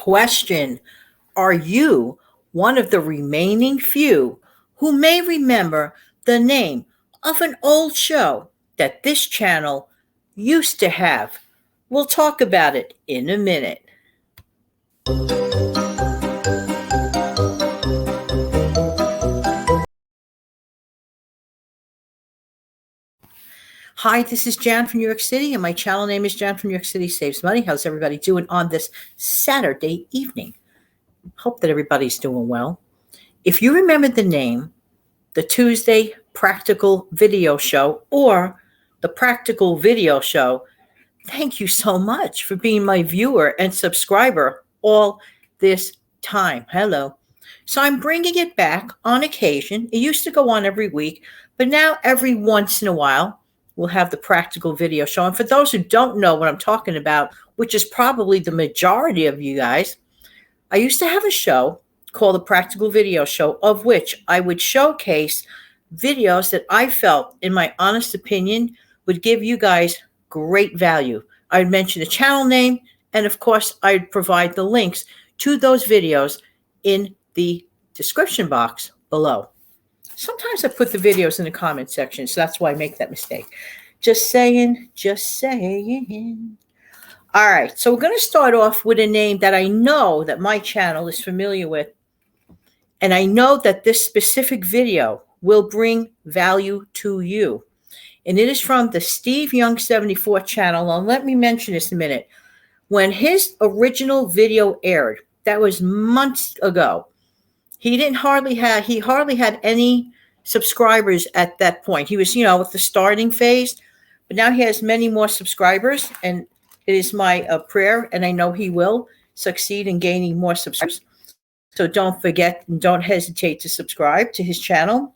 Question: are you one of the remaining few who may remember the name of an old show that this channel used to have? We'll talk about it in a minute. Hi, this is Jan from New York City, and my channel name is Jan from New York City Saves Money. How's everybody doing on this Saturday evening? Hope that everybody's doing well. If you remember the name, the Tuesday Practical Video Show or the Practical Video Show, thank you so much for being my viewer and subscriber all this time. Hello. So I'm bringing it back on occasion. It used to go on every week, but now every once in a while, we'll have the Practical Video Show. And for those who don't know what I'm talking about, which is probably the majority of you guys, I used to have a show called the Practical Video Show, of which I would showcase videos that I felt, in my honest opinion, would give you guys great value. I'd mention the channel name, and of course, I'd provide the links to those videos in the description box below. Sometimes I put the videos in the comment section, so that's why I make that mistake. Just saying, just saying. All right, so we're going to start off with a name that I know that my channel is familiar with, and I know that this specific video will bring value to you. And it is from the Steve Young 74 channel. And let me mention this a minute. When his original video aired, that was months ago, he hardly had any subscribers at that point. He was, with the starting phase, but now he has many more subscribers, and it is my prayer, and I know he will succeed in gaining more subscribers. So don't forget and don't hesitate to subscribe to his channel.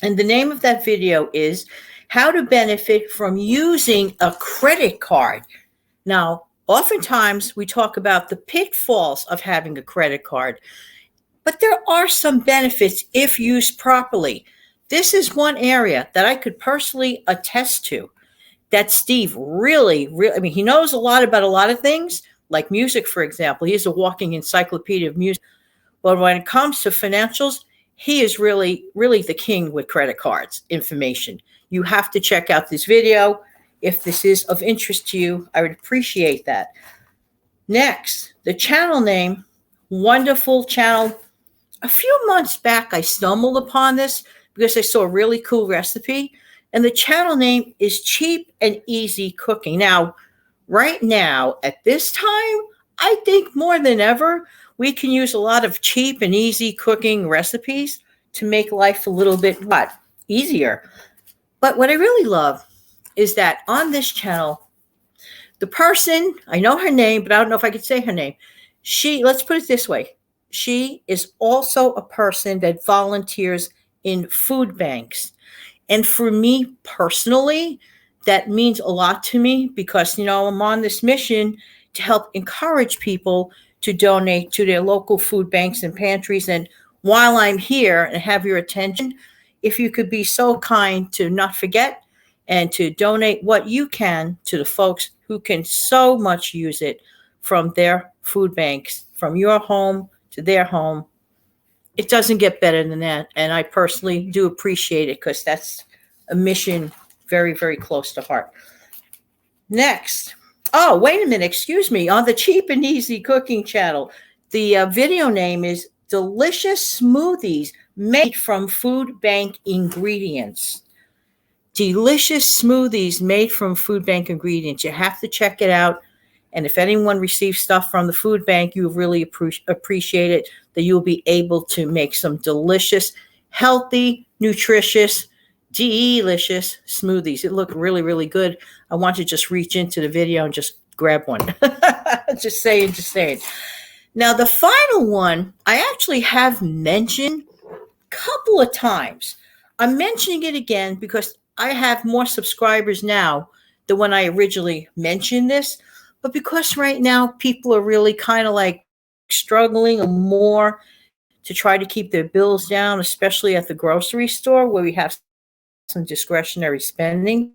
And the name of that video is How to Benefit from Using a Credit Card. Now, oftentimes we talk about the pitfalls of having a credit card, but there are some benefits if used properly. This is one area that I could personally attest to, that Steve really, he knows a lot about a lot of things, like music, for example. He is a walking encyclopedia of music. But when it comes to financials, he is really, really the king with credit cards information. You have to check out this video. If this is of interest to you, I would appreciate that. Next, the channel name, wonderful channel. A few months back, I stumbled upon this because I saw a really cool recipe, and the channel name is Cheap and Easy Cooking. Now, right now, at this time, I think more than ever, we can use a lot of cheap and easy cooking recipes to make life a little bit easier. But what I really love is that on this channel, the person, I know her name, but I don't know if I could say her name. Let's put it this way. She is also a person that volunteers in food banks. And for me personally, that means a lot to me because, I'm on this mission to help encourage people to donate to their local food banks and pantries. And while I'm here and have your attention, if you could be so kind to not forget and to donate what you can to the folks who can so much use it from their food banks, from your home to their home. It doesn't get better than that. And I personally do appreciate it because that's a mission very, very close to heart. Next. Oh, wait a minute. Excuse me. On the Cheap and Easy Cooking channel, the video name is Delicious Smoothies Made from Food Bank Ingredients. Delicious smoothies made from food bank ingredients. You have to check it out. And if anyone receives stuff from the food bank, you really appreciate it, that you'll be able to make some delicious, healthy, nutritious, delicious smoothies. It looked really, really good. I want to just reach into the video and just grab one. Just saying. Now, the final one, I actually have mentioned a couple of times. I'm mentioning it again because I have more subscribers now than when I originally mentioned this. But because right now people are really kind of like struggling more to try to keep their bills down, especially at the grocery store where we have some discretionary spending.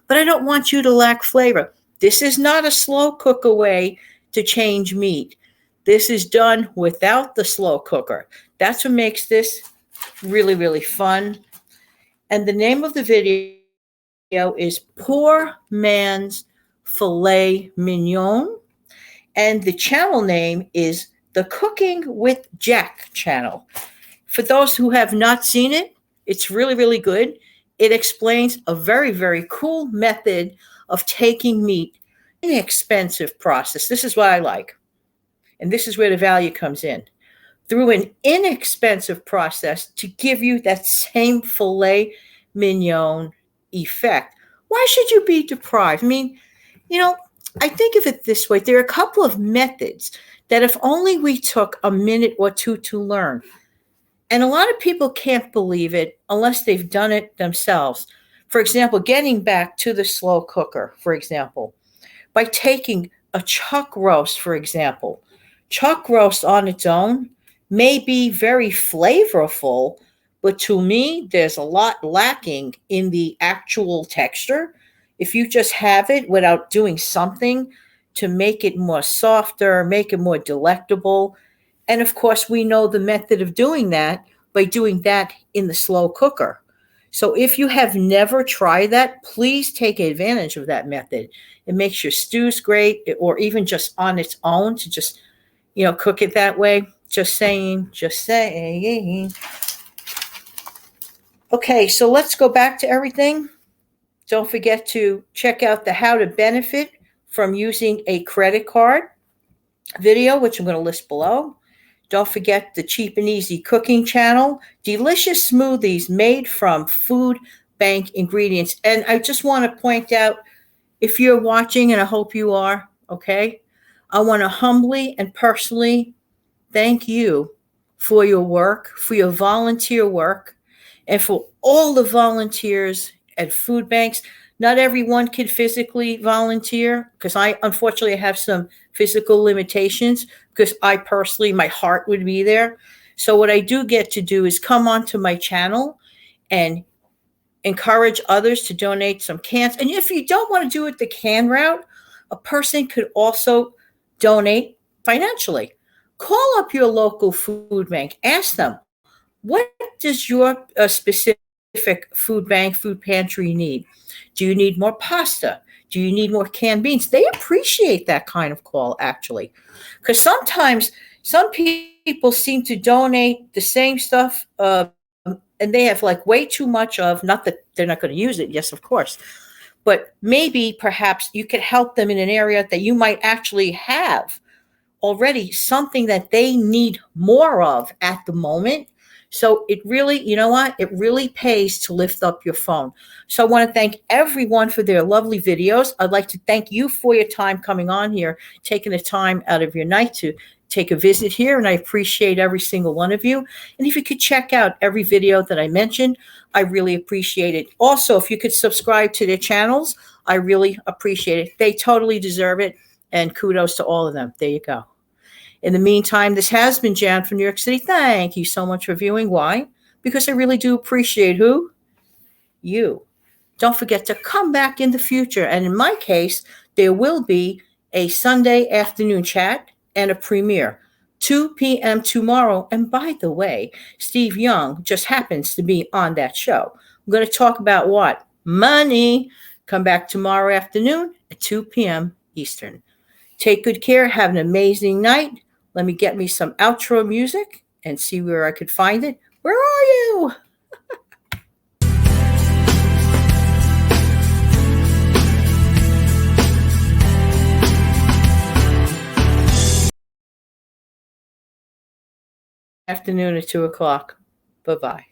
But I don't want you to lack flavor. This is not a slow cook way to change meat. This is done without the slow cooker. That's what makes this really, really fun. And the name of the video is Poor Man's Filet Mignon. And the channel name is the Cooking with Jack channel. For those who have not seen it, it's really, really good. It explains a very, very cool method of taking meat, inexpensive process. This is what I like. And this is where the value comes in. Through an inexpensive process to give you that same filet mignon effect. Why should you be deprived? I mean, I think of it this way. There are a couple of methods that if only we took a minute or two to learn. And a lot of people can't believe it unless they've done it themselves. For example, getting back to the slow cooker, for example, by taking a chuck roast, for example. Chuck roast on its own may be very flavorful, but to me, there's a lot lacking in the actual texture. If you just have it without doing something to make it more softer, make it more delectable. And of course, we know the method of doing that by doing that in the slow cooker. So if you have never tried that, please take advantage of that method. It makes your stews great, or even just on its own to just, cook it that way. Just saying. Okay, so let's go back to everything. Don't forget to check out the how to benefit from using a credit card video, which I'm going to list below. Don't forget the cheap and easy cooking channel, delicious smoothies made from food bank ingredients. And I just want to point out, if you're watching, and I hope you are, okay, I want to humbly and personally thank you for your work, for your volunteer work, and for all the volunteers at food banks. Not everyone can physically volunteer because I unfortunately have some physical limitations, because I personally, my heart would be there. So what I do get to do is come onto my channel and encourage others to donate some cans. And if you don't want to do it the can route, a person could also donate financially. Call up your local food bank. Ask them, what does your specific food bank, food pantry need? Do you need more pasta? Do you need more canned beans? They appreciate that kind of call, actually. Because sometimes some people seem to donate the same stuff and they have like way too much of, not that they're not going to use it. Yes, of course. But maybe perhaps you could help them in an area that you might actually have already something that they need more of at the moment. So it really, you know what? It really pays to lift up your phone. So I want to thank everyone for their lovely videos. I'd like to thank you for your time coming on here, taking the time out of your night to take a visit here. And I appreciate every single one of you. And if you could check out every video that I mentioned, I really appreciate it. Also, if you could subscribe to their channels, I really appreciate it. They totally deserve it. And kudos to all of them. There you go. In the meantime, this has been Jan from New York City. Thank you so much for viewing. Why? Because I really do appreciate who? You. Don't forget to come back in the future. And in my case, there will be a Sunday afternoon chat and a premiere, 2 p.m. tomorrow. And by the way, Steve Young just happens to be on that show. I'm going to talk about what? Money. Come back tomorrow afternoon at 2 p.m. Eastern. Take good care. Have an amazing night. Let me get me some outro music and see where I could find it. Where are you? Afternoon at 2 o'clock. Bye-bye.